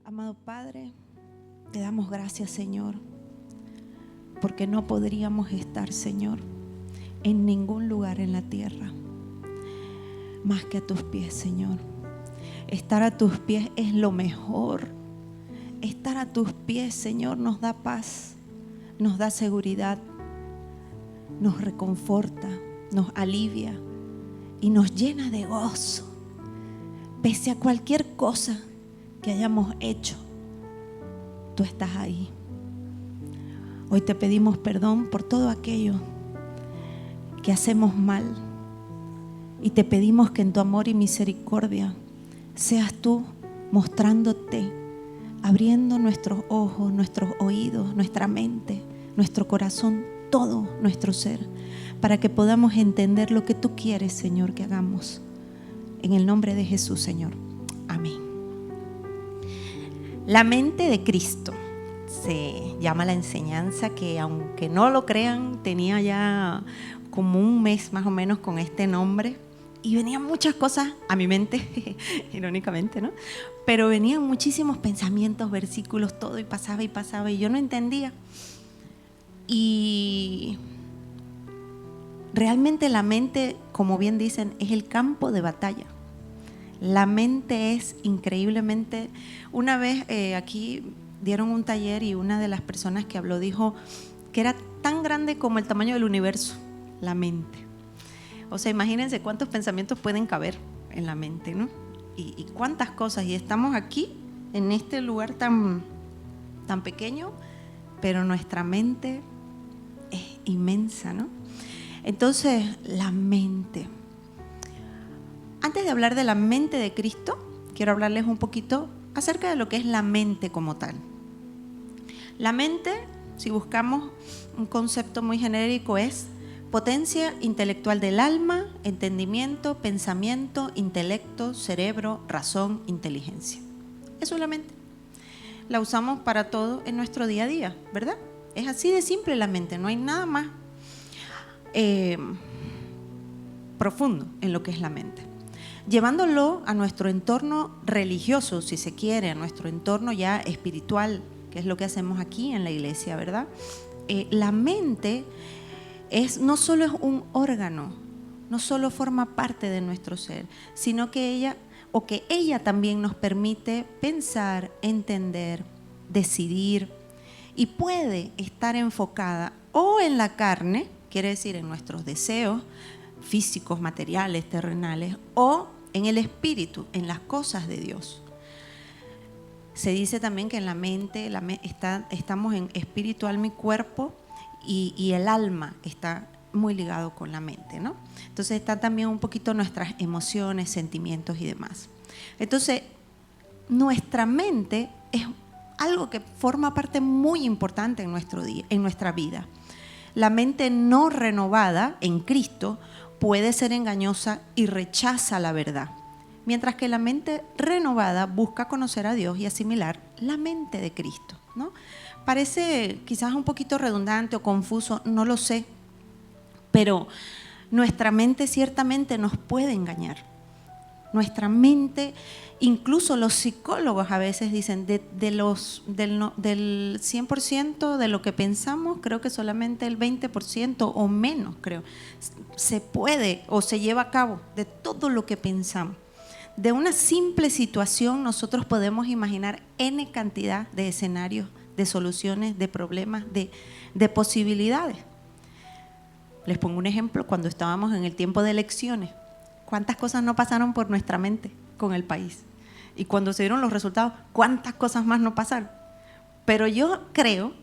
Amado Padre, te damos gracias, Señor, porque no podríamos estar, Señor, en ningún lugar en la tierra más que a tus pies, Señor. Estar a tus pies es lo mejor. Estar a tus pies, Señor, nos da paz, nos da seguridad, nos reconforta, nos alivia y nos llena de gozo. Pese a cualquier cosa que hayamos hecho, tú estás ahí. Hoy te pedimos perdón por todo aquello que hacemos mal y te pedimos que en tu amor y misericordia seas tú mostrándote, abriendo nuestros ojos, nuestros oídos, nuestra mente, nuestro corazón, todo nuestro ser, para que podamos entender lo que tú quieres, Señor, que hagamos. En el nombre de Jesús, Señor. Amén. La mente de Cristo se llama la enseñanza que, aunque no lo crean, tenía ya como un mes más o menos con este nombre y venían muchas cosas a mi mente, irónicamente, ¿no? Pero venían muchísimos pensamientos, versículos, todo y pasaba y yo no entendía. Y realmente la mente, como bien dicen, es el campo de batalla. La mente es increíblemente. Una vez aquí dieron un taller y una de las personas que habló dijo que era tan grande como el tamaño del universo, la mente. O sea, imagínense cuántos pensamientos pueden caber en la mente, ¿no? Y cuántas cosas. Y estamos aquí, en este lugar tan pequeño, pero nuestra mente es inmensa, ¿no? Entonces, la mente. Antes de hablar de la mente de Cristo, quiero hablarles un poquito acerca de lo que es la mente como tal. La mente, si buscamos un concepto muy genérico, es potencia intelectual del alma, entendimiento, pensamiento, intelecto, cerebro, razón, inteligencia. Eso es la mente. La usamos para todo en nuestro día a día, ¿verdad? Es así de simple la mente, no hay nada más profundo en lo que es la mente. Llevándolo a nuestro entorno religioso, si se quiere, a nuestro entorno ya espiritual, que es lo que hacemos aquí en la iglesia, ¿verdad? La mente no solo es un órgano, no solo forma parte de nuestro ser, sino que ella también nos permite pensar, entender, decidir, y puede estar enfocada o en la carne, quiere decir en nuestros deseos físicos, materiales, terrenales, o en el espíritu, en las cosas de Dios. Se dice también que en la mente estamos en espíritu, alma y cuerpo, y el alma está muy ligado con la mente, ¿no? Entonces están también un poquito nuestras emociones, sentimientos y demás. Entonces, nuestra mente es algo que forma parte muy importante en nuestra vida. La mente no renovada en Cristo puede ser engañosa y rechaza la verdad, mientras que la mente renovada busca conocer a Dios y asimilar la mente de Cristo, ¿no? Parece quizás un poquito redundante o confuso, no lo sé, pero nuestra mente ciertamente nos puede engañar. Nuestra mente, incluso los psicólogos a veces dicen, del 100% de lo que pensamos, creo que solamente el 20% o menos, creo, se puede o se lleva a cabo de todo lo que pensamos. De una simple situación nosotros podemos imaginar N cantidad de escenarios, de soluciones, de problemas, de posibilidades. Les pongo un ejemplo, cuando estábamos en el tiempo de elecciones, ¿cuántas cosas no pasaron por nuestra mente con el país? Y cuando se dieron los resultados, ¿cuántas cosas más no pasaron? Pero yo creo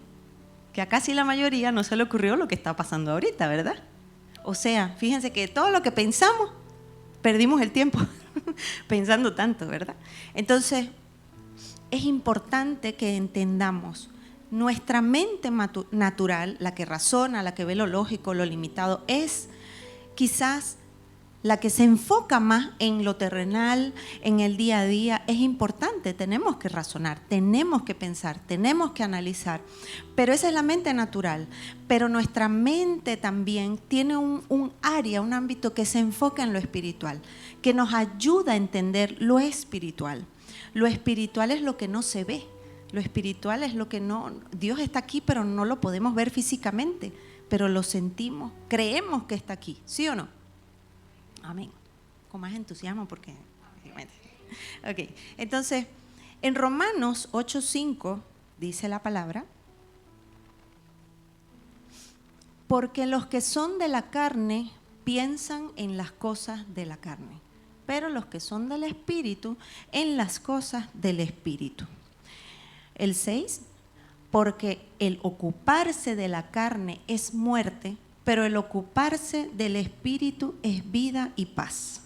que a casi la mayoría no se le ocurrió lo que está pasando ahorita, ¿verdad? O sea, fíjense que todo lo que pensamos, perdimos el tiempo pensando tanto, ¿verdad? Entonces, es importante que entendamos nuestra mente natural, la que razona, la que ve lo lógico, lo limitado, es quizás la que se enfoca más en lo terrenal, en el día a día. Es importante, tenemos que razonar, tenemos que pensar, tenemos que analizar, pero esa es la mente natural. Pero nuestra mente también tiene un área, un ámbito que se enfoca en lo espiritual, que nos ayuda a entender lo espiritual. Lo espiritual es lo que no se ve. Lo espiritual es lo que no... Dios está aquí, pero no lo podemos ver físicamente, pero lo sentimos, creemos que está aquí, ¿sí o no? Amén. Con más entusiasmo porque... Ok, entonces, en Romanos 8:5 dice la palabra: porque los que son de la carne piensan en las cosas de la carne, pero los que son del Espíritu, en las cosas del Espíritu. El 6, porque el ocuparse de la carne es muerte, pero el ocuparse del Espíritu es vida y paz.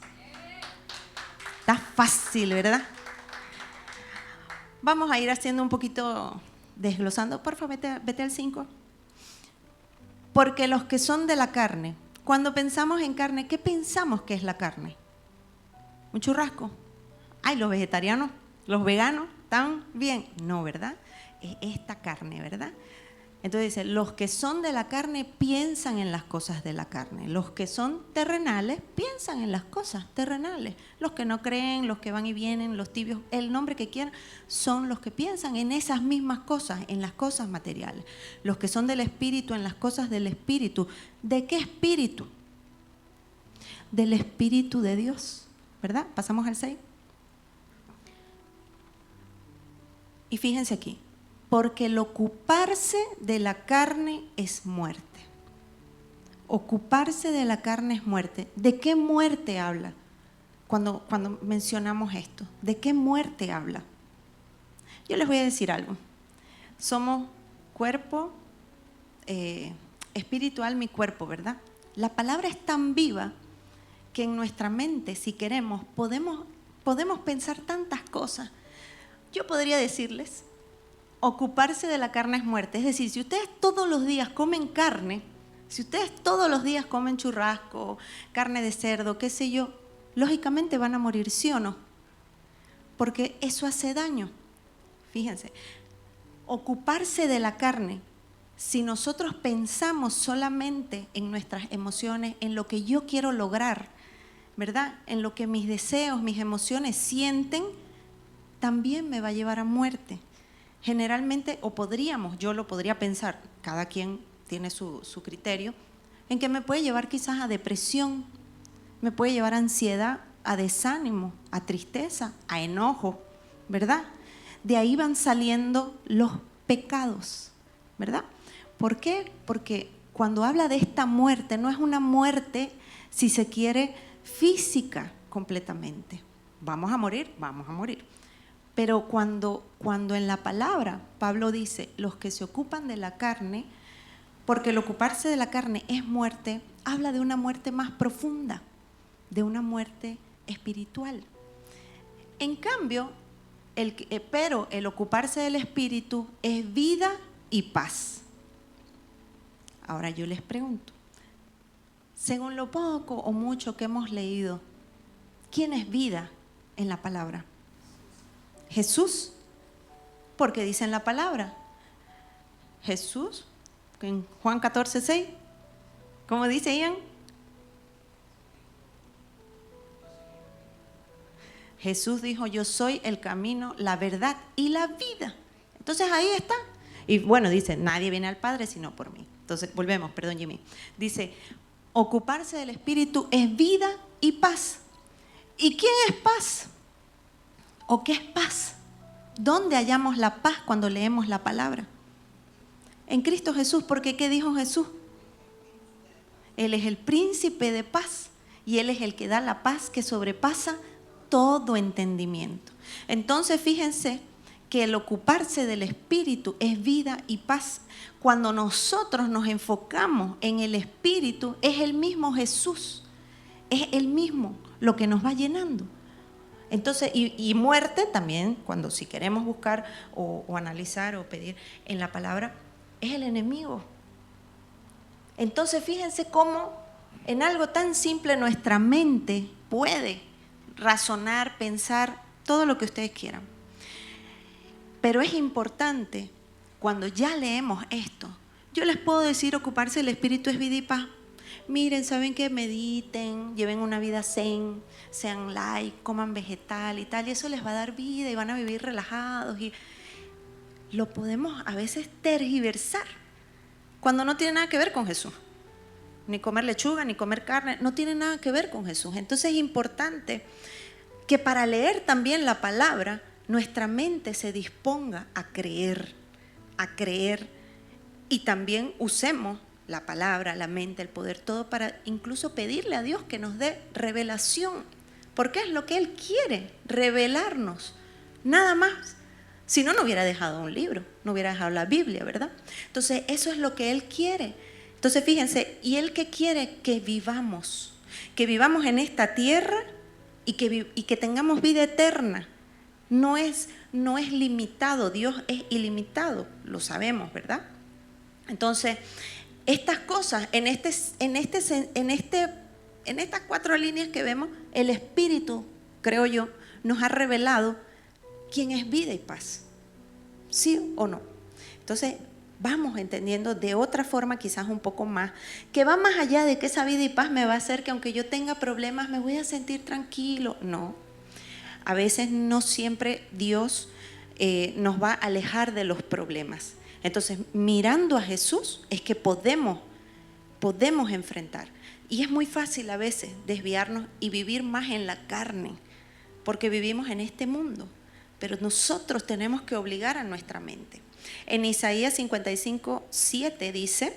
Está fácil, ¿verdad? Vamos a ir haciendo un poquito, desglosando. Por favor, vete al 5. Porque los que son de la carne, cuando pensamos en carne, ¿qué pensamos que es la carne? ¿Un churrasco? Ay, los vegetarianos, los veganos, ¿están bien? No, ¿verdad? Es esta carne, ¿verdad? Entonces dice, los que son de la carne piensan en las cosas de la carne. Los que son terrenales piensan en las cosas terrenales. Los que no creen, los que van y vienen, los tibios, el nombre que quieran, son los que piensan en esas mismas cosas, en las cosas materiales. Los que son del Espíritu, en las cosas del Espíritu. ¿De qué Espíritu? Del Espíritu de Dios, ¿verdad? Pasamos al 6. Y fíjense aquí. Porque el ocuparse de la carne es muerte. Ocuparse de la carne es muerte. ¿De qué muerte habla cuando mencionamos esto? ¿De qué muerte habla? Yo les voy a decir algo. Somos cuerpo, espiritual, mi cuerpo, ¿verdad? La palabra es tan viva que en nuestra mente, si queremos, podemos pensar tantas cosas. Yo podría decirles... Ocuparse de la carne es muerte. Es decir, si ustedes todos los días comen carne, si ustedes todos los días comen churrasco, carne de cerdo, qué sé yo, lógicamente van a morir, ¿sí o no? Porque eso hace daño. Fíjense, ocuparse de la carne, si nosotros pensamos solamente en nuestras emociones, en lo que yo quiero lograr, ¿verdad? En lo que mis deseos, mis emociones sienten, también me va a llevar a muerte. Generalmente, o yo lo podría pensar, cada quien tiene su criterio, en que me puede llevar quizás a depresión, me puede llevar a ansiedad, a desánimo, a tristeza, a enojo, ¿verdad? De ahí van saliendo los pecados, ¿verdad? ¿Por qué? Porque cuando habla de esta muerte, no es una muerte, si se quiere, física completamente. Vamos a morir, vamos a morir. Pero cuando en la palabra Pablo dice los que se ocupan de la carne, porque el ocuparse de la carne es muerte, habla de una muerte más profunda, de una muerte espiritual. En cambio, pero el ocuparse del espíritu es vida y paz. Ahora yo les pregunto, según lo poco o mucho que hemos leído, ¿quién es vida en la palabra? Jesús, porque dice en la palabra, Jesús, en Juan 14:6, ¿cómo dice Ian? Jesús dijo, yo soy el camino, la verdad y la vida. Entonces ahí está. Y bueno, dice, nadie viene al Padre sino por mí. Entonces, volvemos, perdón Jimmy. Dice, ocuparse del Espíritu es vida y paz. ¿Y quién es paz? ¿O qué es paz? ¿Dónde hallamos la paz cuando leemos la palabra? En Cristo Jesús, porque ¿qué dijo Jesús? Él es el príncipe de paz y Él es el que da la paz que sobrepasa todo entendimiento. Entonces, fíjense que el ocuparse del Espíritu es vida y paz. Cuando nosotros nos enfocamos en el Espíritu, es el mismo Jesús, es el mismo lo que nos va llenando. Entonces, y muerte también, cuando si queremos buscar o analizar o pedir en la palabra, es el enemigo. Entonces, fíjense cómo en algo tan simple nuestra mente puede razonar, pensar, todo lo que ustedes quieran. Pero es importante, cuando ya leemos esto, yo les puedo decir, ocuparse del Espíritu es vida y paz, miren, ¿saben qué? Mediten, lleven una vida zen, sean light, coman vegetal y tal, y eso les va a dar vida y van a vivir relajados. Y lo podemos a veces tergiversar cuando no tiene nada que ver con Jesús. Ni comer lechuga, ni comer carne, no tiene nada que ver con Jesús. Entonces es importante que para leer también la palabra, nuestra mente se disponga a creer, y también usemos la palabra, la mente, el poder, todo para incluso pedirle a Dios que nos dé revelación, porque es lo que Él quiere, revelarnos, nada más. Si no, no hubiera dejado un libro, no hubiera dejado la Biblia, ¿verdad? Entonces eso es lo que Él quiere. Entonces fíjense, ¿y Él qué quiere? Que vivamos en esta tierra y que tengamos vida eterna. No es limitado, Dios es ilimitado, lo sabemos, ¿verdad? Entonces, estas cosas, en estas 4 líneas que vemos, el Espíritu, creo yo, nos ha revelado quién es vida y paz. ¿Sí o no? Entonces, vamos entendiendo de otra forma, quizás un poco más, que va más allá de que esa vida y paz me va a hacer que aunque yo tenga problemas me voy a sentir tranquilo. No, a veces no siempre Dios nos va a alejar de los problemas. Entonces, mirando a Jesús es que podemos enfrentar. Y es muy fácil a veces desviarnos y vivir más en la carne, porque vivimos en este mundo, pero nosotros tenemos que obligar a nuestra mente. En Isaías 55:7 dice: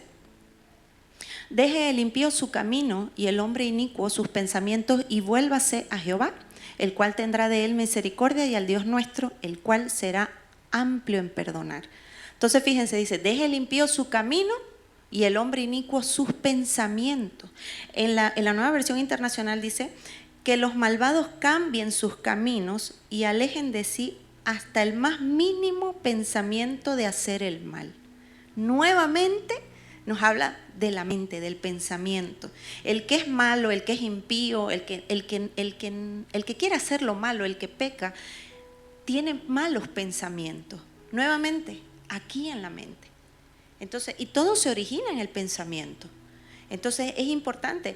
deje el impío su camino y el hombre inicuo sus pensamientos y vuélvase a Jehová, el cual tendrá de él misericordia, y al Dios nuestro, el cual será amplio en perdonar. Entonces fíjense, dice, deje el impío su camino y el hombre inicuo sus pensamientos. En la Nueva Versión Internacional dice que los malvados cambien sus caminos y alejen de sí hasta el más mínimo pensamiento de hacer el mal. Nuevamente nos habla de la mente, del pensamiento. El que es malo, el que es impío, el que quiere hacer lo malo, el que peca, tiene malos pensamientos. Nuevamente, aquí en la mente. Entonces, y todo se origina en el pensamiento. Entonces es importante.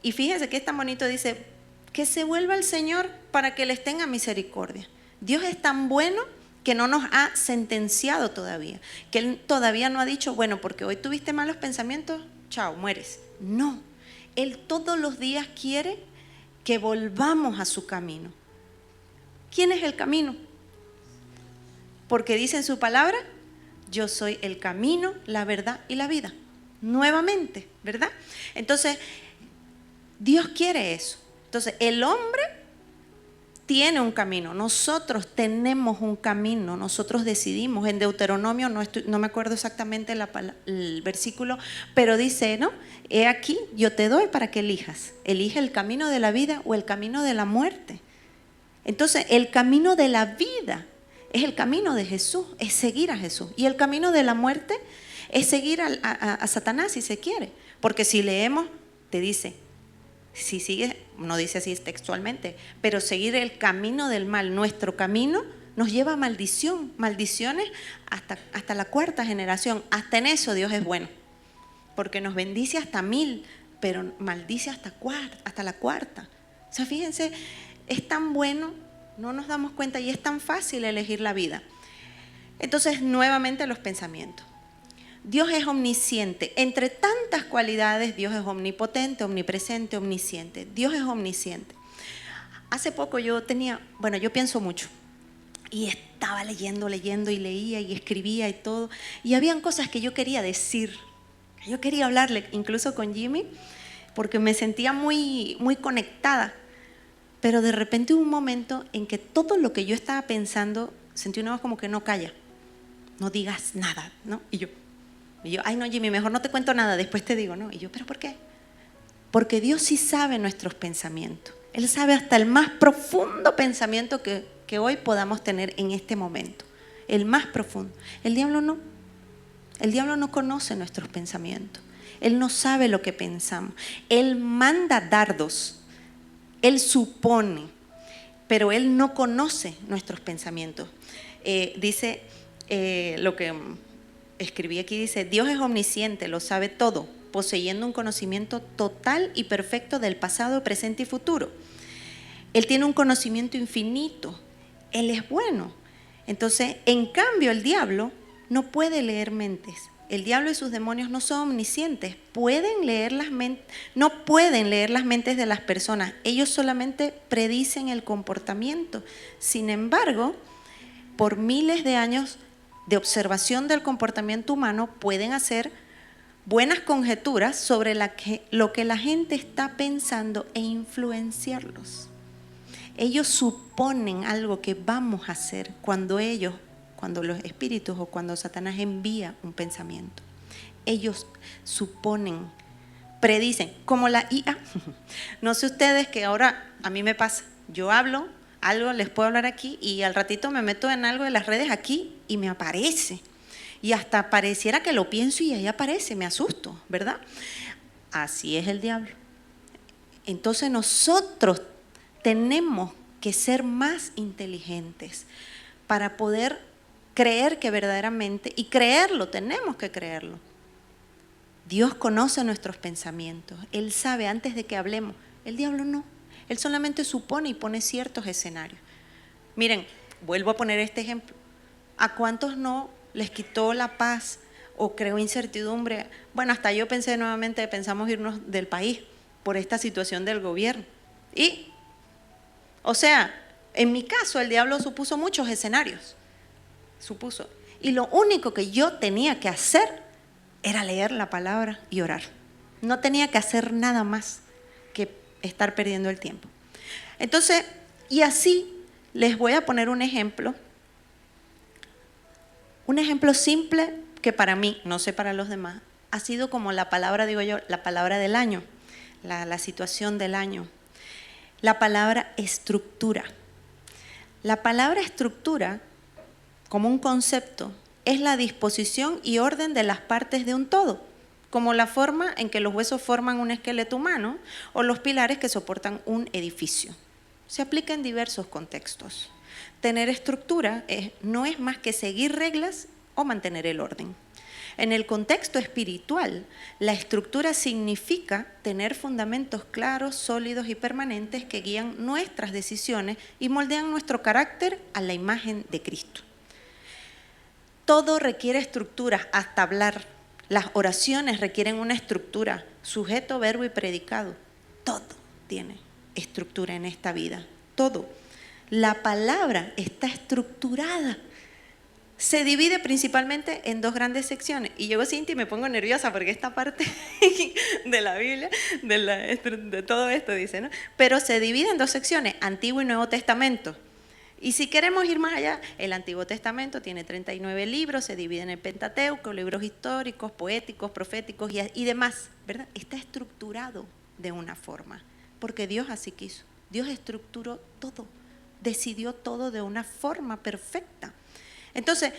Y fíjense que es tan bonito, dice, que se vuelva el Señor para que les tenga misericordia. Dios es tan bueno que no nos ha sentenciado todavía, que Él todavía no ha dicho, bueno, porque hoy tuviste malos pensamientos, chao, mueres. No, Él todos los días quiere que volvamos a su camino. ¿Quién es el camino? Porque dice en su palabra, yo soy el camino, la verdad y la vida. Nuevamente, ¿verdad? Entonces, Dios quiere eso. Entonces, el hombre tiene un camino, nosotros tenemos un camino, nosotros decidimos. En Deuteronomio, no me acuerdo exactamente el versículo, pero dice, ¿no? He aquí, yo te doy para que elijas. Elige el camino de la vida o el camino de la muerte. Entonces, el camino de la vida es el camino de Jesús, es seguir a Jesús. Y el camino de la muerte es seguir a Satanás, si se quiere. Porque si leemos, te dice, si sigues, no dice así textualmente, pero seguir el camino del mal, nuestro camino, nos lleva a maldición, maldiciones hasta la 4ª generación. Hasta en eso Dios es bueno, porque nos bendice hasta 1000, pero maldice hasta la 4ª. O sea, fíjense, es tan bueno, no nos damos cuenta, y es tan fácil elegir la vida. Entonces, nuevamente los pensamientos. Dios es omnisciente. Entre tantas cualidades, Dios es omnipotente, omnipresente, omnisciente. Dios es omnisciente. Hace poco yo pienso mucho. Y estaba leyendo y leía y escribía y todo. Y habían cosas que yo quería decir. Yo quería hablarle, incluso con Jimmy, porque me sentía muy, muy conectada. Pero de repente hubo un momento en que todo lo que yo estaba pensando, sentí una voz como que no, calla, no digas nada, ¿no? Y yo, ay no, Jimmy, mejor no te cuento nada, después te digo, ¿no? Y yo, ¿pero por qué? Porque Dios sí sabe nuestros pensamientos. Él sabe hasta el más profundo pensamiento que hoy podamos tener en este momento. El más profundo. El diablo no. El diablo no conoce nuestros pensamientos. Él no sabe lo que pensamos. Él manda dardos. Él supone, pero Él no conoce nuestros pensamientos. Dice lo que escribí aquí, dice, Dios es omnisciente, lo sabe todo, poseyendo un conocimiento total y perfecto del pasado, presente y futuro. Él tiene un conocimiento infinito. Él es bueno. Entonces, en cambio, el diablo no puede leer mentes. El diablo y sus demonios no son omniscientes. No pueden leer las mentes de las personas. Ellos solamente predicen el comportamiento. Sin embargo, por miles de años de observación del comportamiento humano, pueden hacer buenas conjeturas sobre lo que la gente está pensando e influenciarlos. Ellos suponen algo que vamos a hacer cuando los espíritus o cuando Satanás envía un pensamiento. Ellos suponen, predicen, como la IA. No sé ustedes, que ahora a mí me pasa, yo hablo algo, les puedo hablar aquí y al ratito me meto en algo de las redes aquí y me aparece. Y hasta pareciera que lo pienso y ahí aparece, me asusto, ¿verdad? Así es el diablo. Entonces nosotros tenemos que ser más inteligentes para poder creer que verdaderamente, y creerlo, tenemos que creerlo. Dios conoce nuestros pensamientos, Él sabe antes de que hablemos. El diablo no, él solamente supone y pone ciertos escenarios. Miren, vuelvo a poner este ejemplo. ¿A cuántos no les quitó la paz o creó incertidumbre? Bueno, hasta yo pensamos irnos del país por esta situación del gobierno. O sea, en mi caso el diablo supuso muchos escenarios. Y lo único que yo tenía que hacer era leer la palabra y orar. No tenía que hacer nada más que estar perdiendo el tiempo. Entonces, y así les voy a poner un ejemplo simple que para mí, no sé para los demás, ha sido como la palabra, digo yo, la palabra del año, la situación del año. La palabra estructura. La palabra estructura, como un concepto, es la disposición y orden de las partes de un todo, como la forma en que los huesos forman un esqueleto humano o los pilares que soportan un edificio. Se aplica en diversos contextos. Tener estructura no es más que seguir reglas o mantener el orden. En el contexto espiritual, la estructura significa tener fundamentos claros, sólidos y permanentes que guían nuestras decisiones y moldean nuestro carácter a la imagen de Cristo. Todo requiere estructura, hasta hablar. Las oraciones requieren una estructura, sujeto, verbo y predicado. Todo tiene estructura en esta vida, todo. La palabra está estructurada. Se divide principalmente en dos grandes secciones. Y yo, Cintia, me pongo nerviosa porque esta parte de la Biblia, de todo esto dice, ¿no? Pero se divide en dos secciones, Antiguo y Nuevo Testamento. Y si queremos ir más allá, el Antiguo Testamento tiene 39 libros, se divide en el Pentateuco, libros históricos, poéticos, proféticos y demás, ¿verdad? Está estructurado de una forma, porque Dios así quiso. Dios estructuró todo, decidió todo de una forma perfecta. Entonces,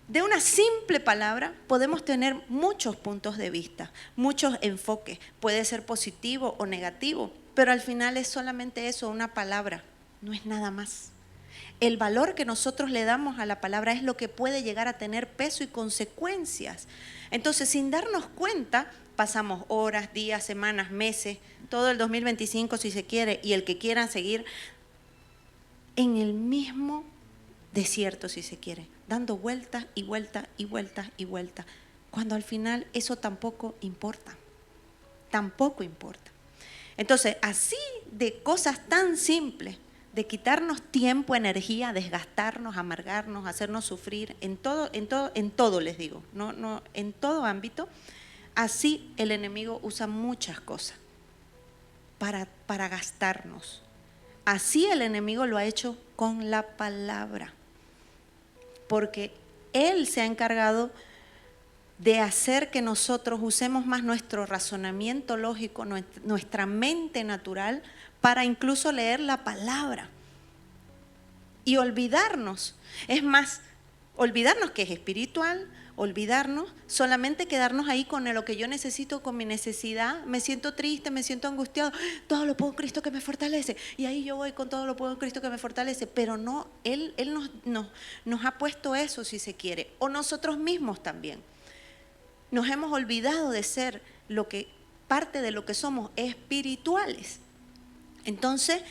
de una simple palabra podemos tener muchos puntos de vista, muchos enfoques. Puede ser positivo o negativo, pero al final es solamente eso, una palabra, no es nada más. El valor que nosotros le damos a la palabra es lo que puede llegar a tener peso y consecuencias. Entonces, sin darnos cuenta, pasamos horas, días, semanas, meses, todo el 2025 si se quiere, y el que quieran seguir en el mismo desierto si se quiere, dando vueltas y vueltas y vueltas y vueltas, cuando al final eso tampoco importa. Entonces, así de cosas tan simples, de quitarnos tiempo, energía, desgastarnos, amargarnos, hacernos sufrir, en todo les digo, no, en todo ámbito, así el enemigo usa muchas cosas para gastarnos. Así el enemigo lo ha hecho con la palabra, porque él se ha encargado de hacer que nosotros usemos más nuestro razonamiento lógico, nuestra mente natural, para incluso leer la palabra y olvidarnos. Es más, olvidarnos que es espiritual, solamente quedarnos ahí con lo que yo necesito, con mi necesidad. Me siento triste, me siento angustiado, todo lo puedo en Cristo que me fortalece, y ahí yo voy con todo lo puedo en Cristo que me fortalece, pero no, Él nos ha puesto eso si se quiere, o nosotros mismos también. Nos hemos olvidado de ser parte de lo que somos espirituales. Entonces,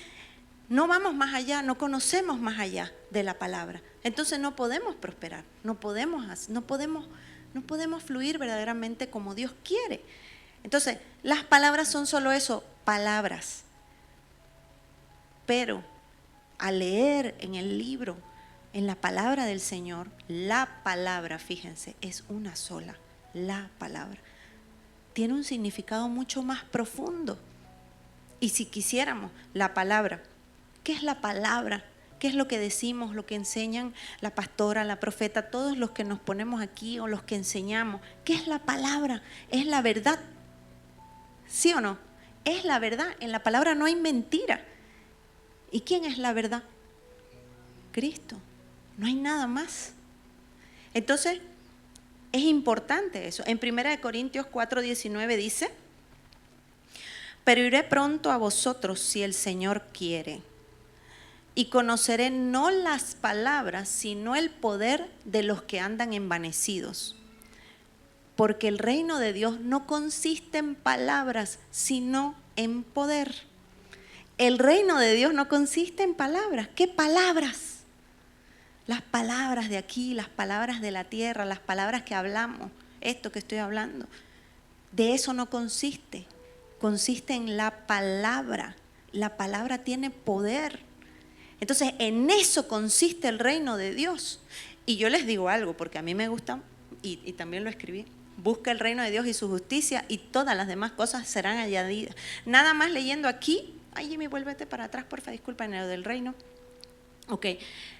no vamos más allá, no conocemos más allá de la palabra. Entonces no podemos prosperar, no podemos fluir verdaderamente como Dios quiere. Entonces, las palabras son solo eso, palabras. Pero al leer en el libro, en la palabra del Señor, la palabra, fíjense, es una sola, la palabra. Tiene un significado mucho más profundo. Y si quisiéramos la palabra, ¿qué es la palabra? ¿Qué es lo que decimos, lo que enseñan la pastora, la profeta, todos los que nos ponemos aquí o los que enseñamos? ¿Qué es la palabra? Es la verdad. ¿Sí o no? Es la verdad. En la palabra no hay mentira. ¿Y quién es la verdad? Cristo. No hay nada más. Entonces, es importante eso. En 1 Corintios 4:19 dice: pero iré pronto a vosotros si el Señor quiere, y conoceré no las palabras, sino el poder de los que andan envanecidos. Porque el reino de Dios no consiste en palabras, sino en poder. El reino de Dios no consiste en palabras. ¿Qué palabras? Las palabras de aquí, las palabras de la tierra, las palabras que hablamos, esto que estoy hablando. De eso no consiste. Consiste en la palabra. La palabra tiene poder. Entonces, en eso consiste el reino de Dios. Y yo les digo algo, porque a mí me gusta, y también lo escribí: busca el reino de Dios y su justicia, y todas las demás cosas serán añadidas. Nada más leyendo aquí, ay Jimmy, vuélvete para atrás, porfa, disculpa, en lo del reino. Ok,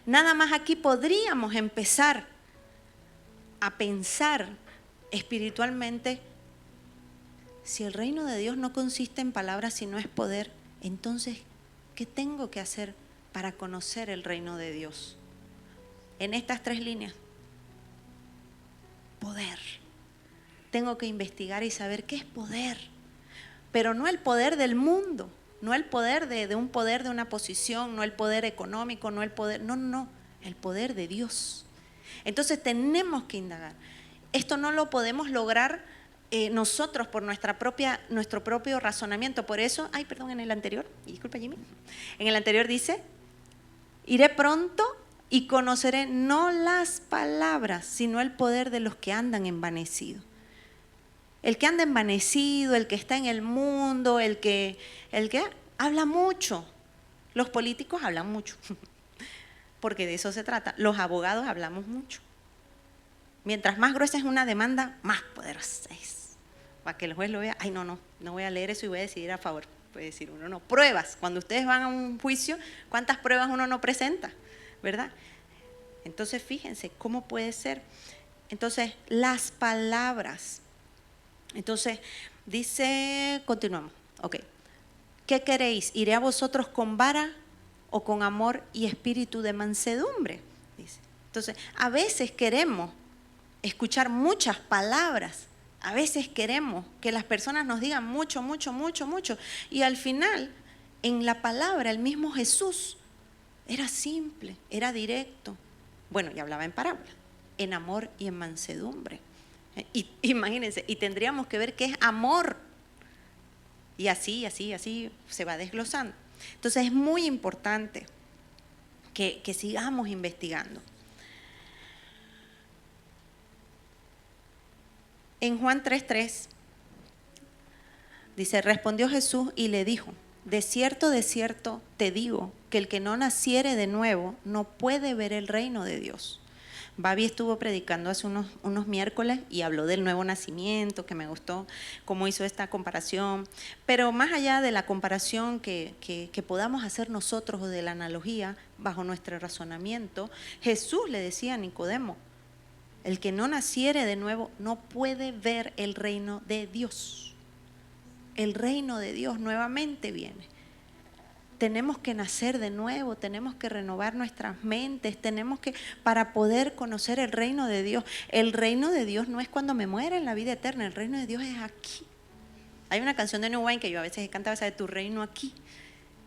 nada más aquí podríamos empezar a pensar espiritualmente: si el reino de Dios no consiste en palabras, sino es poder, entonces, ¿qué tengo que hacer para conocer el reino de Dios? En estas 3 líneas: poder. Tengo que investigar y saber qué es poder, pero no el poder del mundo, no el poder de un poder de una posición, no el poder económico, no el poder, no, el poder de Dios. Entonces tenemos que indagar. Esto no lo podemos lograr nosotros por nuestro propio razonamiento. Por eso, en el anterior, disculpa Jimmy, en el anterior dice: iré pronto y conoceré no las palabras, sino el poder de los que andan envanecidos. El que anda envanecido, el que está en el mundo, el que habla mucho. Los políticos hablan mucho, porque de eso se trata. Los abogados hablamos mucho. Mientras más gruesa es una demanda, más poderosa es. Para que el juez lo vea: ay, no voy a leer eso y voy a decidir a favor. Puede decir uno, no. Pruebas. Cuando ustedes van a un juicio, ¿cuántas pruebas uno no presenta? ¿Verdad? Entonces, fíjense cómo puede ser. Entonces, las palabras. Entonces, dice, continuamos. Ok. ¿Qué queréis? ¿Iré a vosotros con vara o con amor y espíritu de mansedumbre? Dice. Entonces, a veces queremos escuchar muchas palabras. A veces queremos que las personas nos digan mucho. Y al final, en la palabra, el mismo Jesús era simple, era directo. Bueno, y hablaba en parábola, en amor y en mansedumbre. Y imagínense, y tendríamos que ver qué es amor. Y así se va desglosando. Entonces es muy importante que sigamos investigando. En Juan 3:3 dice: respondió Jesús y le dijo: de cierto te digo, que el que no naciere de nuevo no puede ver el reino de Dios. Babi estuvo predicando hace unos miércoles y habló del nuevo nacimiento, que me gustó cómo hizo esta comparación. Pero más allá de la comparación que podamos hacer nosotros o de la analogía bajo nuestro razonamiento, Jesús le decía a Nicodemo: el que no naciere de nuevo no puede ver el reino de Dios. El reino de Dios nuevamente viene. Tenemos que nacer de nuevo, tenemos que renovar nuestras mentes, para poder conocer el reino de Dios. El reino de Dios no es cuando me muera en la vida eterna, el reino de Dios es aquí. Hay una canción de New Wine que yo a veces he cantado, esa de tu reino aquí.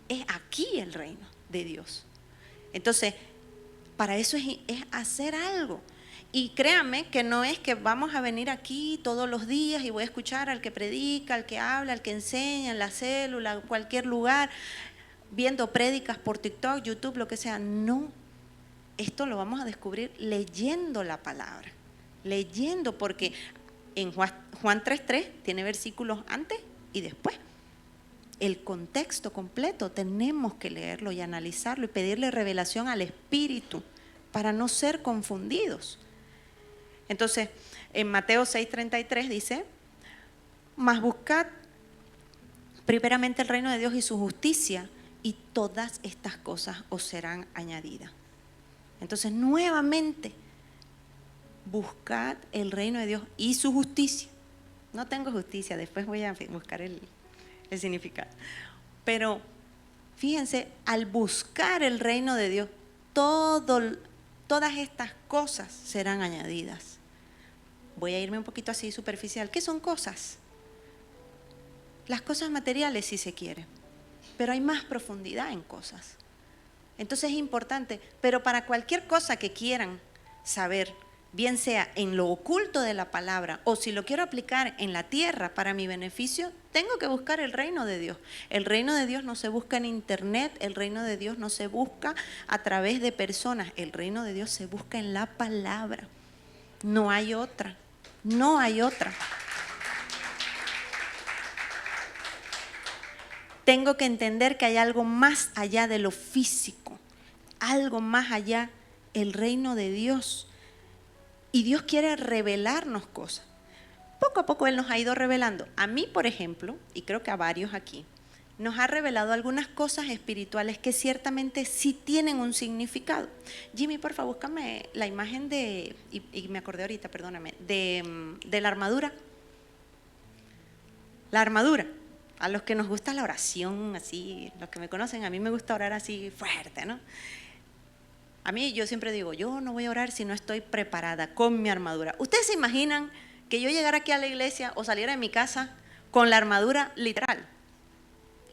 Es aquí el reino de Dios. Entonces, para eso es hacer algo. Y créanme que no es que vamos a venir aquí todos los días y voy a escuchar al que predica, al que habla, al que enseña en la célula, cualquier lugar, viendo prédicas por TikTok, YouTube, lo que sea. No, esto lo vamos a descubrir leyendo la palabra, leyendo, porque en Juan 3:3 tiene versículos antes y después. El contexto completo tenemos que leerlo y analizarlo y pedirle revelación al Espíritu para no ser confundidos. Entonces, en Mateo 6:33 dice: mas buscad primeramente el reino de Dios y su justicia, y todas estas cosas os serán añadidas. Entonces, nuevamente, buscad el reino de Dios y su justicia. No tengo justicia, después voy a buscar el significado. Pero fíjense, al buscar el reino de Dios, todas estas cosas serán añadidas. Voy a irme un poquito así superficial. ¿Qué son cosas? Las cosas materiales, si se quiere, pero hay más profundidad en cosas. Entonces es importante, pero para cualquier cosa que quieran saber, bien sea en lo oculto de la palabra o si lo quiero aplicar en la tierra para mi beneficio, tengo que buscar el reino de Dios. El reino de Dios no se busca en internet, el reino de Dios no se busca a través de personas, el reino de Dios se busca en la palabra. No hay otra, no hay otra. Tengo que entender que hay algo más allá de lo físico, algo más allá, el reino de Dios. Y Dios quiere revelarnos cosas. Poco a poco Él nos ha ido revelando. A mí, por ejemplo, y creo que a varios aquí, nos ha revelado algunas cosas espirituales que ciertamente sí tienen un significado. Jimmy, por favor, búscame la imagen de, y me acordé ahorita, perdóname, de la armadura. La armadura. A los que nos gusta la oración, así, los que me conocen, a mí me gusta orar así fuerte, ¿no? A mí, yo siempre digo, yo no voy a orar si no estoy preparada con mi armadura. ¿Ustedes se imaginan que yo llegara aquí a la iglesia o saliera de mi casa con la armadura literal?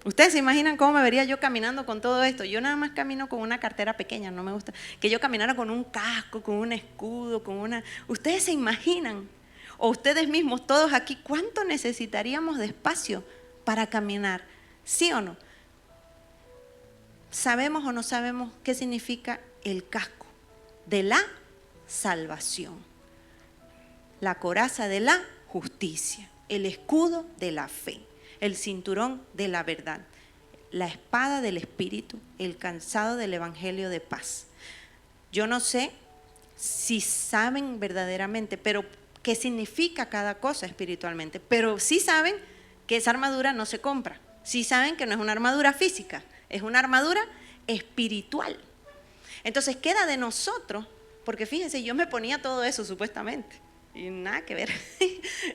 ¿Ustedes se imaginan cómo me vería yo caminando con todo esto? Yo nada más camino con una cartera pequeña, no me gusta que yo caminara con un casco, con un escudo, con una... ¿Ustedes se imaginan? O ustedes mismos, todos aquí, ¿cuánto necesitaríamos de espacio para caminar? ¿Sí o no? ¿Sabemos o no sabemos qué significa el casco de la salvación? La coraza de la justicia, el escudo de la fe, el cinturón de la verdad, la espada del Espíritu, el calzado del Evangelio de paz. Yo no sé si saben verdaderamente, pero qué significa cada cosa espiritualmente, pero sí saben que esa armadura no se compra. Sí saben que no es una armadura física, es una armadura espiritual. Entonces queda de nosotros, porque fíjense, yo me ponía todo eso supuestamente y nada que ver.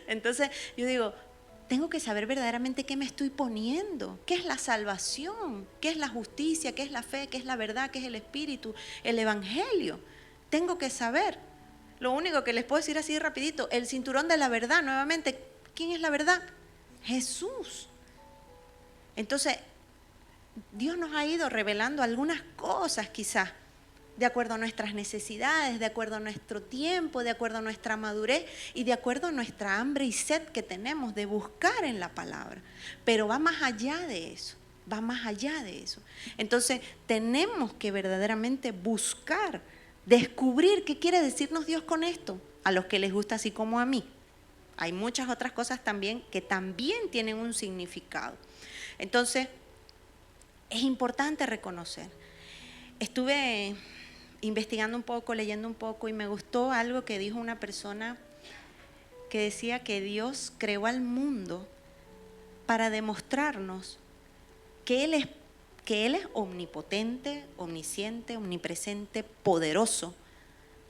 Entonces yo digo, tengo que saber verdaderamente qué me estoy poniendo, qué es la salvación, qué es la justicia, qué es la fe, qué es la verdad, qué es el Espíritu, el Evangelio. Tengo que saber. Lo único que les puedo decir así rapidito, el cinturón de la verdad, nuevamente, ¿quién es la verdad? Jesús. Entonces, Dios nos ha ido revelando algunas cosas quizás, de acuerdo a nuestras necesidades, de acuerdo a nuestro tiempo, de acuerdo a nuestra madurez y de acuerdo a nuestra hambre y sed que tenemos de buscar en la palabra. Pero va más allá de eso, va más allá de eso. Entonces, tenemos que verdaderamente buscar, descubrir qué quiere decirnos Dios con esto, a los que les gusta así como a mí. Hay muchas otras cosas también que también tienen un significado. Entonces, es importante reconocer. Estuve investigando un poco, leyendo un poco y me gustó algo que dijo una persona que decía que Dios creó al mundo para demostrarnos que Él es omnipotente, omnisciente, omnipresente, poderoso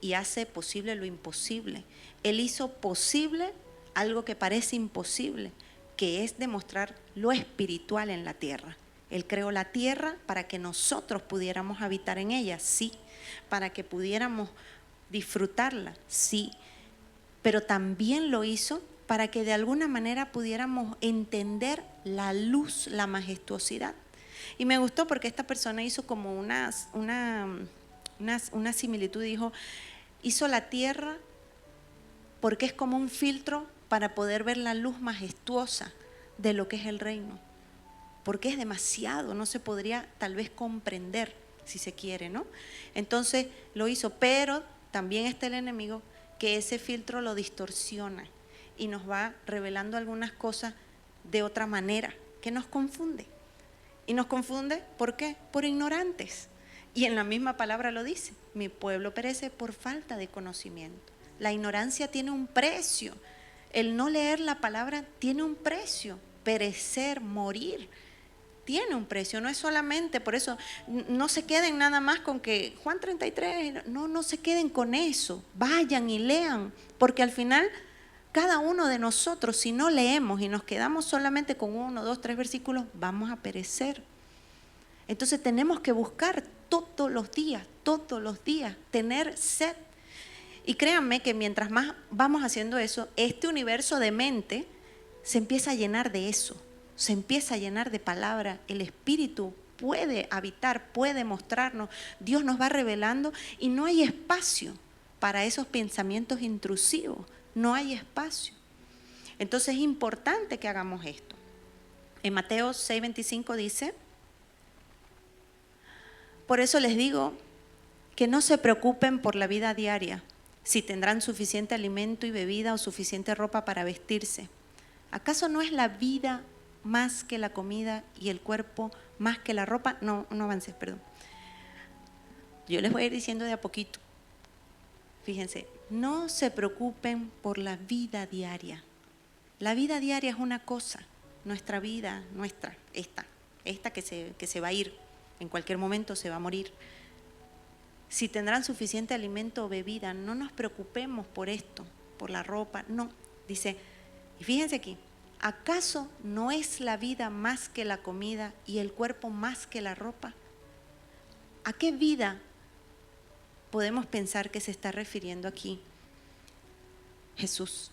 y hace posible lo imposible. Él hizo posible algo que parece imposible, que es demostrar lo espiritual en la tierra. Él creó la tierra para que nosotros pudiéramos habitar en ella, sí. Para que pudiéramos disfrutarla, sí. Pero también lo hizo para que de alguna manera pudiéramos entender la luz, la majestuosidad. Y me gustó porque esta persona hizo como una similitud y dijo, Hizo la tierra porque es como un filtro para poder ver la luz majestuosa de lo que es el reino. Porque es demasiado, no se podría tal vez comprender, si se quiere, ¿no? Entonces lo hizo, pero también está el enemigo que ese filtro lo distorsiona y nos va revelando algunas cosas de otra manera, que nos confunde. Y nos confunde, ¿por qué? Por ignorantes. Y en la misma palabra lo dice, mi pueblo perece por falta de conocimiento. La ignorancia tiene un precio, el no leer la palabra tiene un precio, perecer, morir, tiene un precio, no es solamente, por eso no se queden nada más con que Juan 33, no se queden con eso, vayan y lean, porque al final cada uno de nosotros, si no leemos y nos quedamos solamente con 1, 2, 3 versículos, vamos a perecer. Entonces tenemos que buscar todos los días, tener sed. Y créanme que mientras más vamos haciendo eso, este universo de mente se empieza a llenar de eso, se empieza a llenar de palabra. El Espíritu puede habitar, puede mostrarnos, Dios nos va revelando y no hay espacio para esos pensamientos intrusivos, no hay espacio. Entonces es importante que hagamos esto. En Mateo 6:25 dice, por eso les digo que no se preocupen por la vida diaria, si tendrán suficiente alimento y bebida o suficiente ropa para vestirse. ¿Acaso no es la vida más que la comida y el cuerpo más que la ropa? No avances, perdón. Yo les voy a ir diciendo de a poquito. Fíjense, no se preocupen por la vida diaria. La vida diaria es una cosa, nuestra vida, esta que se va a ir, en cualquier momento se va a morir. Si tendrán suficiente alimento o bebida, no nos preocupemos por esto, por la ropa, no. Dice, y fíjense aquí, ¿acaso no es la vida más que la comida y el cuerpo más que la ropa? ¿A qué vida podemos pensar que se está refiriendo aquí Jesús?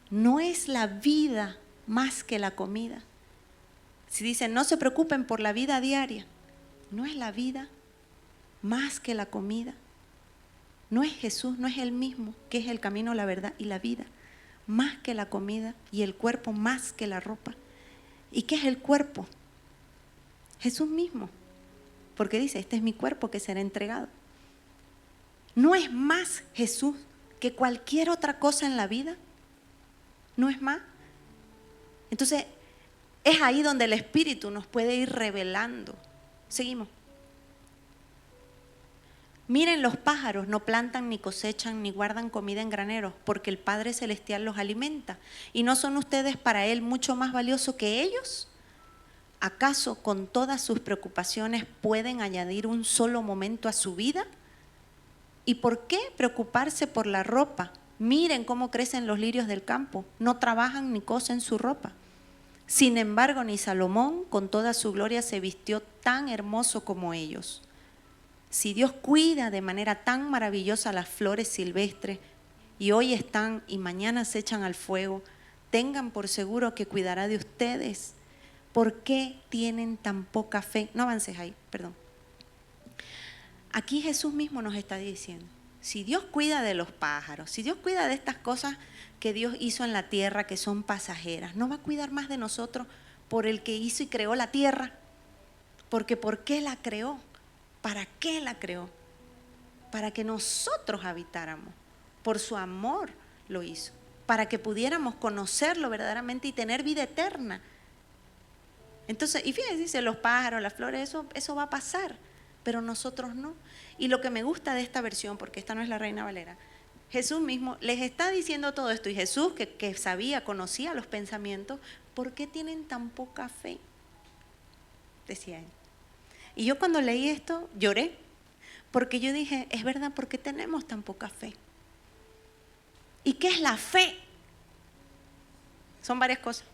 No es la vida más que la comida. Si dicen, no se preocupen por la vida diaria, no es la vida más que la comida. No es Jesús, no es Él mismo, que es el camino, la verdad y la vida, más que la comida y el cuerpo más que la ropa. ¿Y qué es el cuerpo? Jesús mismo, porque dice, este es mi cuerpo que será entregado. ¿No es más Jesús que cualquier otra cosa en la vida? ¿No es más? Entonces, es ahí donde el Espíritu nos puede ir revelando. Seguimos. Miren, los pájaros no plantan, ni cosechan, ni guardan comida en graneros, porque el Padre Celestial los alimenta. ¿Y no son ustedes para Él mucho más valiosos que ellos? ¿Acaso con todas sus preocupaciones pueden añadir un solo momento a su vida? ¿Y por qué preocuparse por la ropa? Miren cómo crecen los lirios del campo, no trabajan ni cosen su ropa. Sin embargo, ni Salomón con toda su gloria se vistió tan hermoso como ellos. Si Dios cuida de manera tan maravillosa las flores silvestres y hoy están y mañana se echan al fuego, tengan por seguro que cuidará de ustedes. ¿Por qué tienen tan poca fe? No avances ahí, perdón. Aquí Jesús mismo nos está diciendo, si Dios cuida de los pájaros, si Dios cuida de estas cosas que Dios hizo en la tierra que son pasajeras, ¿no va a cuidar más de nosotros por el que hizo y creó la tierra? Porque ¿por qué la creó? ¿Para qué la creó? Para que nosotros habitáramos. Por su amor lo hizo. Para que pudiéramos conocerlo verdaderamente y tener vida eterna. Entonces, y fíjense, dice, los pájaros, las flores, eso va a pasar. Pero nosotros no. Y lo que me gusta de esta versión, porque esta no es la Reina Valera, Jesús mismo les está diciendo todo esto. Y Jesús, que sabía, conocía los pensamientos, ¿por qué tienen tan poca fe? Decía él. Y yo cuando leí esto lloré, porque yo dije, es verdad, ¿por qué tenemos tan poca fe? ¿Y qué es la fe? Son varias cosas.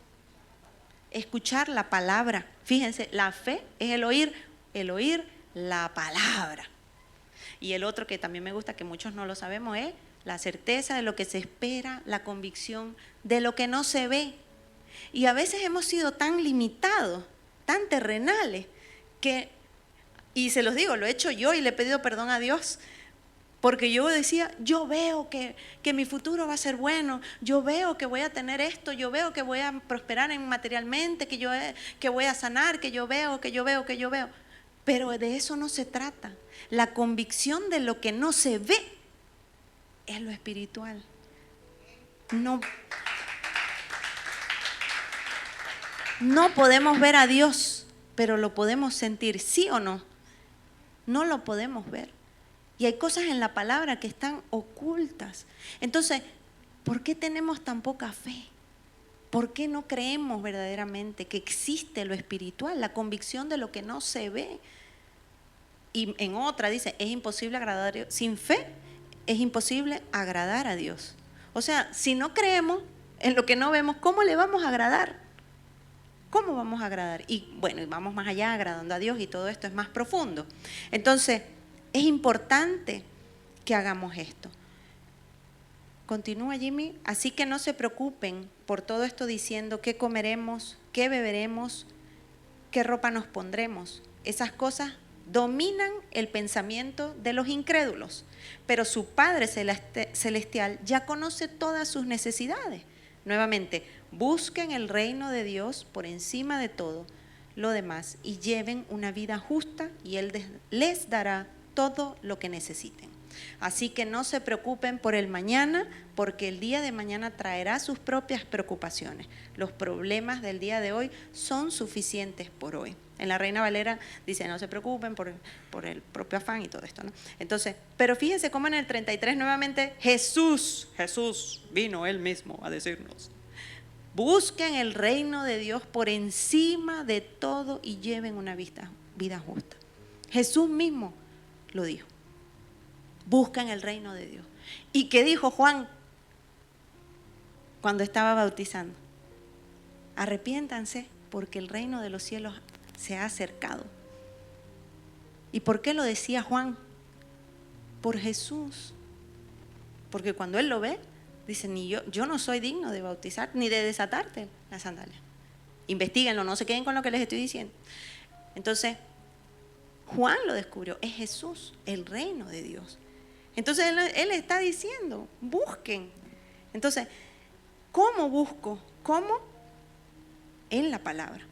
Escuchar la palabra. Fíjense, la fe es el oír la palabra. Y el otro que también me gusta, que muchos no lo sabemos, es la certeza de lo que se espera, la convicción de lo que no se ve. Y a veces hemos sido tan limitados, tan terrenales, que, y se los digo, lo he hecho yo y le he pedido perdón a Dios, Porque yo decía, yo veo que mi futuro va a ser bueno, yo veo que voy a tener esto, yo veo que voy a prosperar materialmente, que voy a sanar, que yo veo. Pero de eso no se trata. La convicción de lo que no se ve es lo espiritual. No podemos ver a Dios, pero lo podemos sentir, ¿sí o no? No lo podemos ver. Y hay cosas en la palabra que están ocultas. Entonces, ¿por qué tenemos tan poca fe? ¿Por qué no creemos verdaderamente que existe lo espiritual, la convicción de lo que no se ve? Y en otra dice, es imposible agradar a Dios. Sin fe es imposible agradar a Dios. O sea, si no creemos en lo que no vemos, ¿cómo le vamos a agradar? ¿Cómo vamos a agradar? Y bueno, vamos más allá, agradando a Dios, y todo esto es más profundo. Entonces, es importante que hagamos esto. Continúa, Jimmy. Así que no se preocupen por todo esto diciendo qué comeremos, qué beberemos, qué ropa nos pondremos. Esas cosas dominan el pensamiento de los incrédulos, pero su Padre Celestial ya conoce todas sus necesidades. Nuevamente, busquen el reino de Dios por encima de todo lo demás y lleven una vida justa y Él les dará todo lo que necesiten. Así que no se preocupen por el mañana, porque el día de mañana traerá sus propias preocupaciones. Los problemas del día de hoy son suficientes por hoy. En la Reina Valera dice, no se preocupen por el propio afán y todo esto, ¿no? Entonces, pero fíjense cómo en el 33 nuevamente Jesús vino Él mismo a decirnos, busquen el reino de Dios por encima de todo y lleven una vida justa. Jesús mismo lo dijo. Buscan el reino de Dios. ¿Y qué dijo Juan cuando estaba bautizando? Arrepiéntanse porque el reino de los cielos se ha acercado. ¿Y por qué lo decía Juan? Por Jesús. Porque cuando él lo ve, dice, yo no soy digno de bautizar ni de desatarte las sandalias. Investíguenlo, no se queden con lo que les estoy diciendo. Entonces, Juan lo descubrió, es Jesús, el reino de Dios. Entonces él está diciendo, busquen. Entonces, ¿cómo busco? ¿Cómo? En la palabra.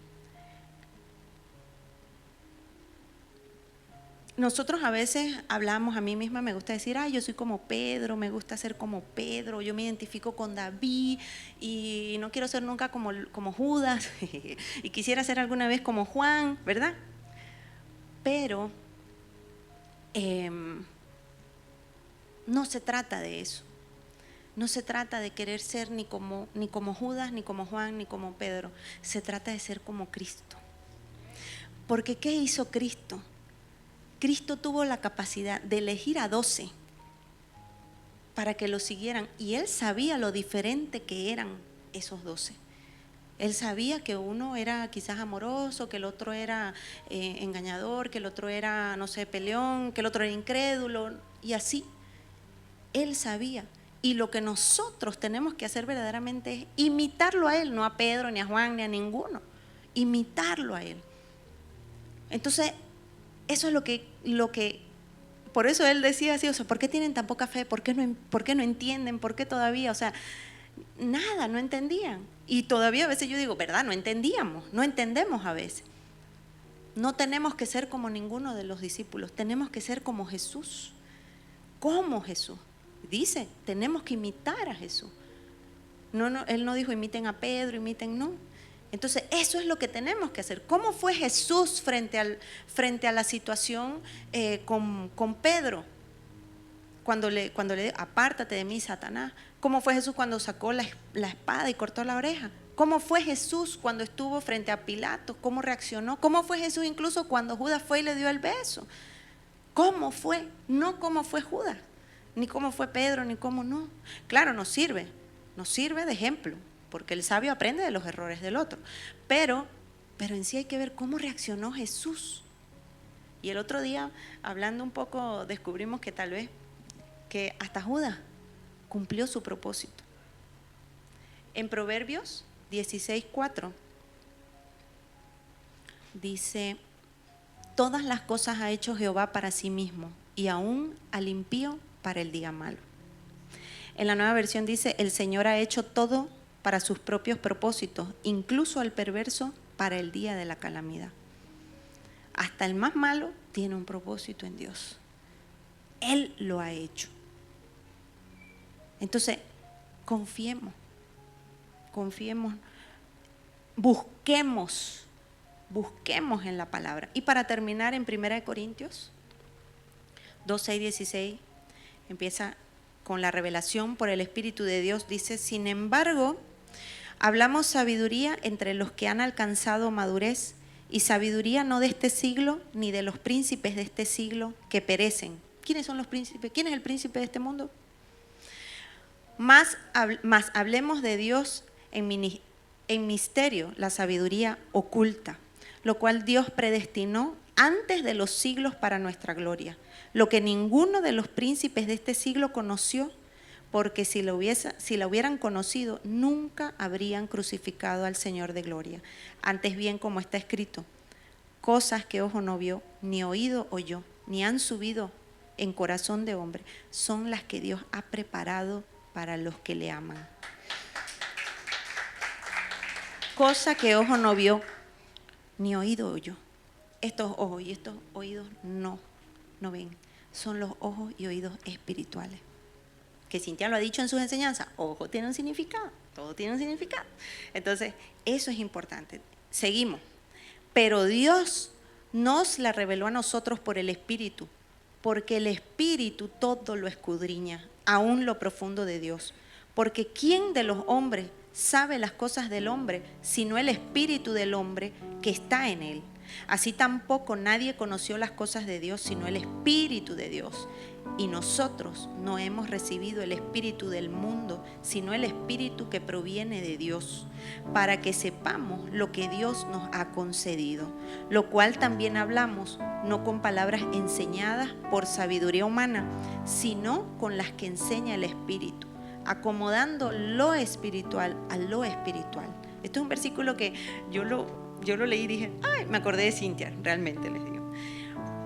Nosotros a veces hablamos, a mí misma me gusta decir, yo soy como Pedro, me gusta ser como Pedro, yo me identifico con David y no quiero ser nunca como Judas y quisiera ser alguna vez como Juan, ¿verdad? Pero no se trata de eso. No se trata de querer ser ni como Judas, ni como Juan, ni como Pedro. Se trata de ser como Cristo. Porque ¿qué hizo Cristo? Cristo tuvo la capacidad de elegir a 12 para que lo siguieran. Y Él sabía lo diferente que eran esos 12. Él sabía que uno era quizás amoroso, que el otro era engañador, que el otro era, no sé, peleón, que el otro era incrédulo, y así. Él sabía. Y lo que nosotros tenemos que hacer verdaderamente es imitarlo a Él, no a Pedro, ni a Juan, ni a ninguno. Imitarlo a Él. Entonces, eso es lo que por eso Él decía así, o sea, ¿por qué tienen tan poca fe? ¿Por qué no entienden? ¿Por qué todavía? O sea, nada, no entendían. Y todavía a veces yo digo, ¿verdad? No entendíamos, no entendemos a veces. No tenemos que ser como ninguno de los discípulos, tenemos que ser como Jesús. Como Jesús. Dice, tenemos que imitar a Jesús. Él no dijo imiten a Pedro, no. Entonces, eso es lo que tenemos que hacer. ¿Cómo fue Jesús frente a la situación con Pedro? Cuando le dijo, apártate de mí, Satanás. ¿Cómo fue Jesús cuando sacó la espada y cortó la oreja? ¿Cómo fue Jesús cuando estuvo frente a Pilato? ¿Cómo reaccionó? ¿Cómo fue Jesús incluso cuando Judas fue y le dio el beso? ¿Cómo fue? No cómo fue Judas, ni cómo fue Pedro, ni cómo no. Claro, nos sirve de ejemplo, porque el sabio aprende de los errores del otro. Pero en sí hay que ver cómo reaccionó Jesús. Y el otro día, hablando un poco, descubrimos que tal vez que hasta Judas cumplió su propósito. En Proverbios 16:4 dice, todas las cosas ha hecho Jehová para sí mismo, y aún al impío para el día malo. En la Nueva Versión dice, el Señor ha hecho todo para sus propios propósitos, incluso al perverso para el día de la calamidad. Hasta el más malo tiene un propósito en Dios. Él lo ha hecho. Entonces, confiemos, busquemos en la palabra. Y para terminar, en 1 Corintios 2, 6, 16, empieza con la revelación por el Espíritu de Dios. Dice, sin embargo, hablamos sabiduría entre los que han alcanzado madurez, y sabiduría no de este siglo, ni de los príncipes de este siglo que perecen. ¿Quiénes son los príncipes? ¿Quién es el príncipe de este mundo? Más hablemos de Dios en misterio, la sabiduría oculta, lo cual Dios predestinó antes de los siglos para nuestra gloria, lo que ninguno de los príncipes de este siglo conoció, porque si la hubieran conocido, nunca habrían crucificado al Señor de gloria. Antes bien, como está escrito, cosas que ojo no vio, ni oído oyó, ni han subido en corazón de hombre, son las que Dios ha preparado para los que le aman. Cosa que ojo no vio, ni oído oyó. Estos ojos y estos oídos no ven. Son los ojos y oídos espirituales. Que Cintia lo ha dicho en sus enseñanzas, ojo tiene un significado, todo tiene un significado. Entonces, eso es importante. Seguimos. Pero Dios nos la reveló a nosotros por el Espíritu, porque el Espíritu todo lo escudriña, aún lo profundo de Dios. Porque ¿quién de los hombres sabe las cosas del hombre, sino el Espíritu del hombre que está en él? Así tampoco nadie conoció las cosas de Dios, sino el Espíritu de Dios. Y nosotros no hemos recibido el espíritu del mundo, sino el Espíritu que proviene de Dios, para que sepamos lo que Dios nos ha concedido, lo cual también hablamos, no con palabras enseñadas por sabiduría humana, sino con las que enseña el Espíritu, acomodando lo espiritual a lo espiritual. Esto es un versículo que yo lo leí y dije, ay, me acordé de Cintia, realmente les digo.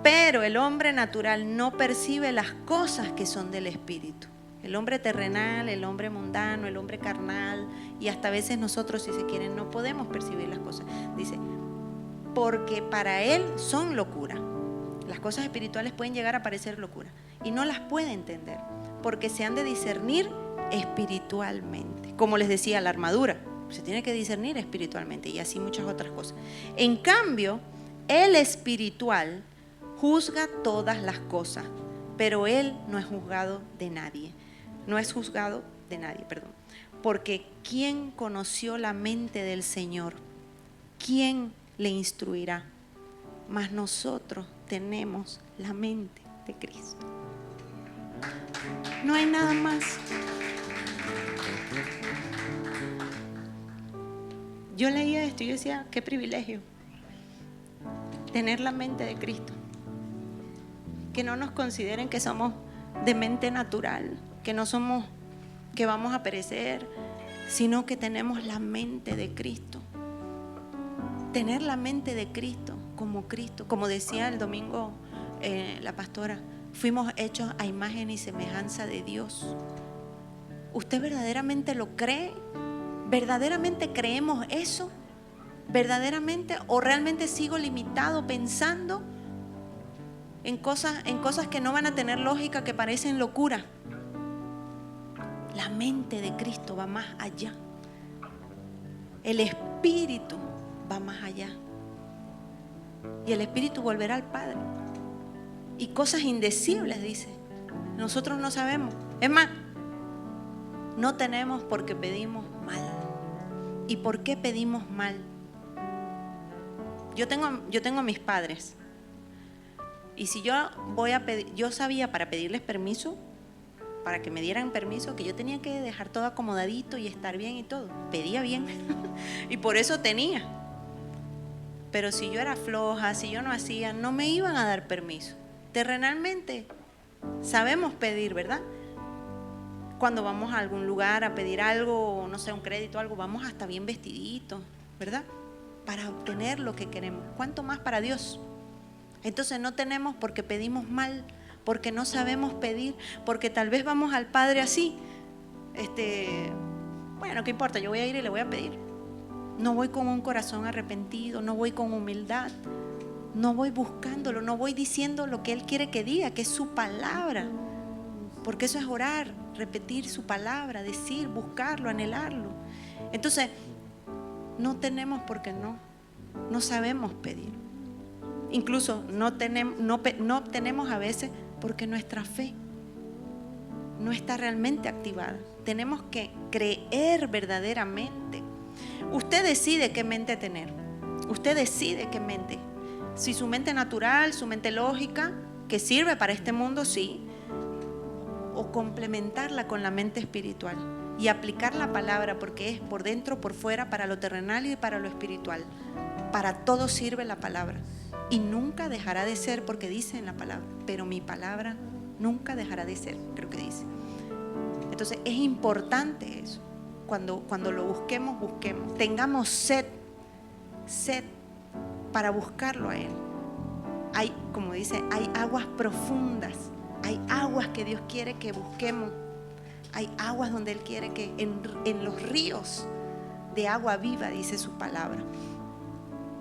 Pero el hombre natural no percibe las cosas que son del Espíritu. El hombre terrenal, el hombre mundano, el hombre carnal, y hasta a veces nosotros, si se quieren, no podemos percibir las cosas. Dice, porque para él son locura. Las cosas espirituales pueden llegar a parecer locura y no las puede entender, porque se han de discernir espiritualmente. Como les decía, la armadura se tiene que discernir espiritualmente, y así muchas otras cosas. En cambio, el espiritual juzga todas las cosas, pero él no es juzgado de nadie. Porque ¿quién conoció la mente del Señor? ¿Quién le instruirá? Mas nosotros tenemos la mente de Cristo. No hay nada más. Yo leía esto y yo decía, qué privilegio tener la mente de Cristo. Que no nos consideren que somos de mente natural, que no somos, que vamos a perecer, sino que tenemos la mente de Cristo. Tener la mente de Cristo, como decía el domingo la pastora, fuimos hechos a imagen y semejanza de Dios. ¿Usted verdaderamente lo cree? ¿Verdaderamente creemos eso? ¿Verdaderamente? ¿O realmente sigo limitado pensando en cosas que no van a tener lógica, que parecen locura? La mente de Cristo va más allá. El Espíritu va más allá. Y el Espíritu volverá al Padre. Y cosas indecibles, dice. Nosotros no sabemos. Es más, no tenemos porque pedimos mal. ¿Y por qué pedimos mal? Yo tengo a mis padres. Y si yo voy a pedir, yo sabía para pedirles permiso, para que me dieran permiso, que yo tenía que dejar todo acomodadito y estar bien y todo. Pedía bien. Y por eso tenía. Pero si yo era floja, si yo no hacía, no me iban a dar permiso. Terrenalmente sabemos pedir, ¿verdad? Cuando vamos a algún lugar a pedir algo, no sé, un crédito o algo, vamos hasta bien vestiditos, ¿verdad? Para obtener lo que queremos. ¿Cuánto más para Dios? Entonces no tenemos porque pedimos mal, porque no sabemos pedir, porque tal vez vamos al Padre así, bueno, ¿qué importa? Yo voy a ir y le voy a pedir. No voy con un corazón arrepentido, no voy con humildad, no voy buscándolo, no voy diciendo lo que Él quiere que diga, que es su palabra, porque eso es orar, repetir su palabra, decir, buscarlo, anhelarlo. Entonces, no tenemos porque no sabemos pedir. Incluso no obtenemos a veces porque nuestra fe no está realmente activada. Tenemos que creer verdaderamente. Usted decide qué mente tener. Usted decide qué mente. Si su mente natural, su mente lógica, que sirve para este mundo, sí. O complementarla con la mente espiritual y aplicar la palabra, porque es por dentro, por fuera, para lo terrenal y para lo espiritual. Para todo sirve la palabra. Y nunca dejará de ser, porque dice en la palabra, pero mi palabra nunca dejará de ser, creo que dice. Entonces es importante eso. Cuando lo busquemos, tengamos sed para buscarlo a Él. Hay, como dice, hay aguas profundas, hay aguas que Dios quiere que busquemos, hay aguas donde Él quiere que en los ríos de agua viva, dice su palabra.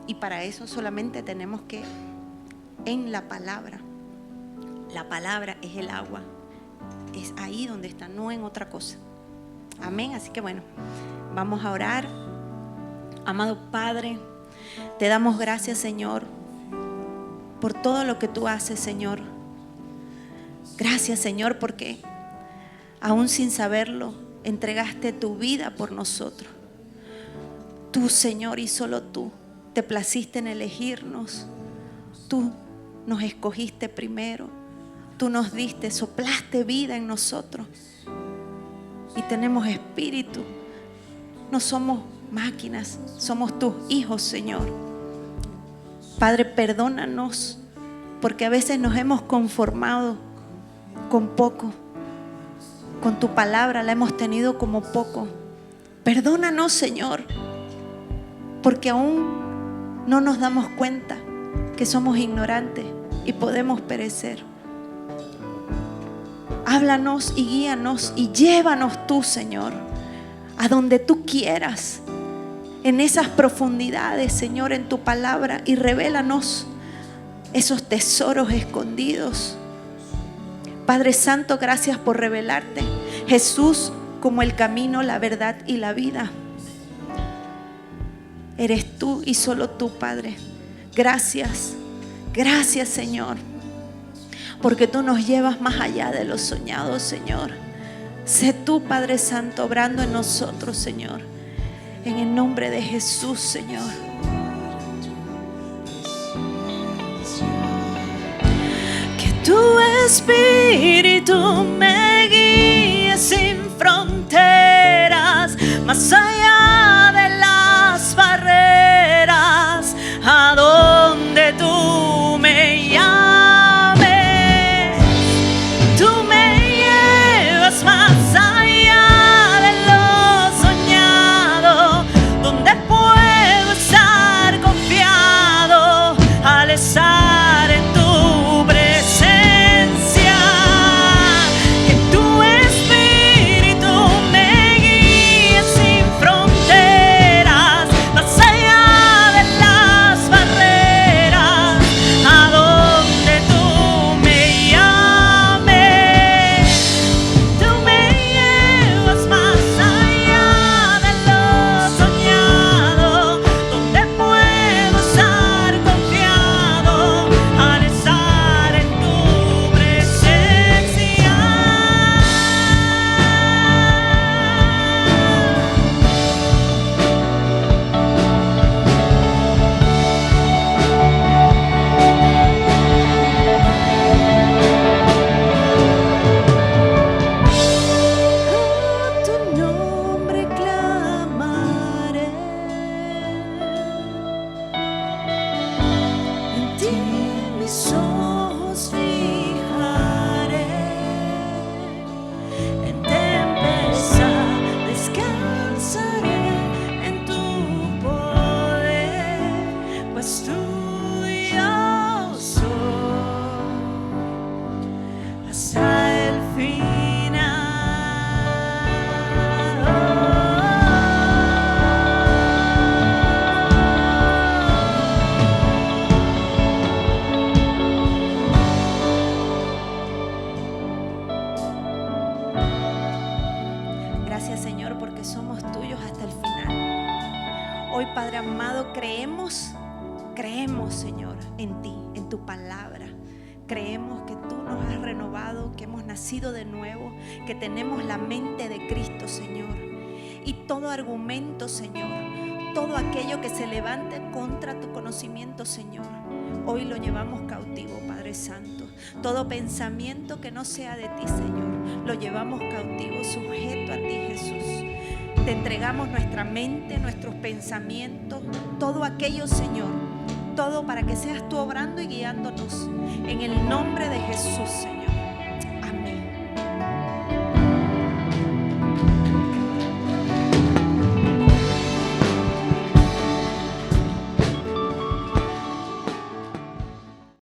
Y para eso solamente tenemos que en la palabra es el agua, es ahí donde está, no en otra cosa. Amén. Así que bueno, vamos a orar. Amado Padre, te damos gracias, Señor, por todo lo que tú haces, Señor. Gracias, Señor, porque aún sin saberlo, entregaste tu vida por nosotros. Tú, Señor, y solo tú te placiste en elegirnos. Tú nos escogiste primero. Tú nos diste, soplaste vida en nosotros. Y tenemos espíritu. No somos máquinas, somos tus hijos, Señor. Padre, perdónanos, porque a veces nos hemos conformado con poco. Con tu palabra la hemos tenido como poco. Perdónanos, Señor, porque aún no nos damos cuenta que somos ignorantes y podemos perecer. Háblanos y guíanos y llévanos tú, Señor, a donde tú quieras, en esas profundidades, Señor, en tu palabra, y revélanos esos tesoros escondidos. Padre Santo, gracias por revelarte Jesús como el camino, la verdad y la vida. Eres tú y solo tú, Padre. Gracias, gracias, Señor, porque tú nos llevas más allá de lo soñado, Señor. Sé tú, Padre Santo, obrando en nosotros, Señor, en el nombre de Jesús, Señor. Que tu Espíritu me guíe sin fronteras, más allá de las barreras, a donde tú me llames. Tú me llevas más allá de lo soñado, donde puedo estar confiado al estar en tu presencia. Que tu gracias, Señor, porque somos tuyos hasta el final. Hoy, Padre amado, creemos, Señor, en ti, en tu palabra. Creemos que tú nos has renovado, que hemos nacido de nuevo, que tenemos la mente de Cristo, Señor. Y todo argumento, Señor, todo aquello que se levante contra tu conocimiento, Señor, hoy lo llevamos cautivo, Padre Santo. Todo pensamiento que no sea de ti, Señor, lo llevamos cautivo, sujeto a ti, Jesús. Te entregamos nuestra mente, nuestros pensamientos, todo aquello, Señor, todo para que seas tú obrando y guiándonos. En el nombre de Jesús, Señor.